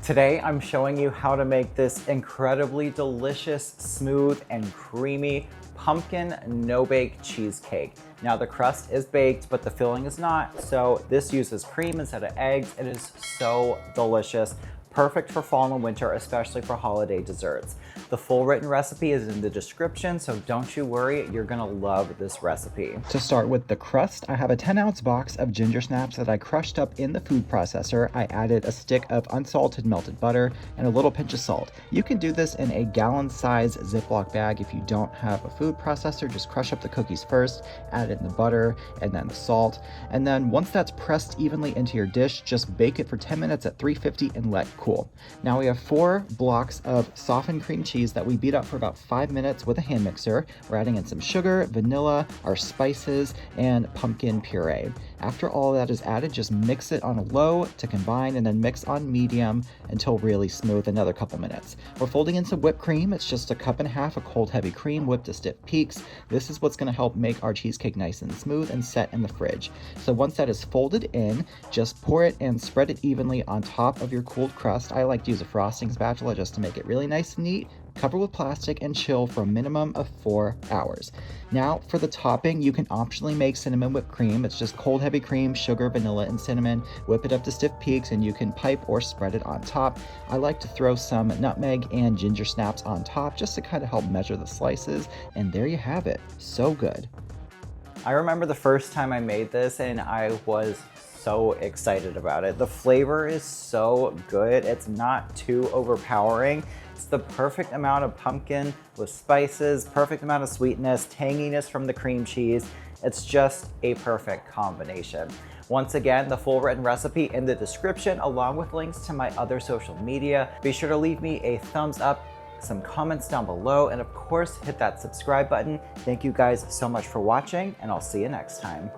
Today, I'm showing you how to make this incredibly delicious, smooth, and creamy pumpkin no-bake cheesecake. Now, the crust is baked, but the filling is not, so this uses cream instead of eggs. It is so delicious. Perfect for fall and winter, especially for holiday desserts. The full written recipe is in the description, so don't you worry, you're gonna love this recipe. To start with the crust, I have a 10-ounce box of ginger snaps that I crushed up in the food processor. I added a stick of unsalted melted butter and a little pinch of salt. You can do this in a gallon-size Ziploc bag. If you don't have a food processor, just crush up the cookies first, add it in the butter, and then the salt. And then once that's pressed evenly into your dish, just bake it for 10 minutes at 350 and let cool. Now we have 4 blocks of softened cream cheese that we beat up for about 5 minutes with a hand mixer. We're adding in some sugar, vanilla, our spices, and pumpkin puree. After all that is added, just mix it on a low to combine and then mix on medium until really smooth, another couple minutes. We're folding in some whipped cream. It's just 1.5 cups of cold heavy cream whipped to stiff peaks. This is what's going to help make our cheesecake nice and smooth and set in the fridge. So once that is folded in, just pour it and spread it evenly on top of your cooled crust. I like to use a frosting spatula just to make it really nice and neat. Cover with plastic and chill for a minimum of 4 hours. Now for the topping, you can optionally make cinnamon whipped cream. It's just cold heavy cream, sugar, vanilla, and cinnamon. Whip it up to stiff peaks and you can pipe or spread it on top. I like to throw some nutmeg and ginger snaps on top just to kind of help measure the slices. And there you have it. So good. I remember the first time I made this and I was so excited about it. The flavor is so good. It's not too overpowering. It's the perfect amount of pumpkin with spices, perfect amount of sweetness, tanginess from the cream cheese. It's just a perfect combination. Once again, the full written recipe in the description, along with links to my other social media. Be sure to leave me a thumbs up, some comments down below, and of course, hit that subscribe button. Thank you guys so much for watching, and I'll see you next time.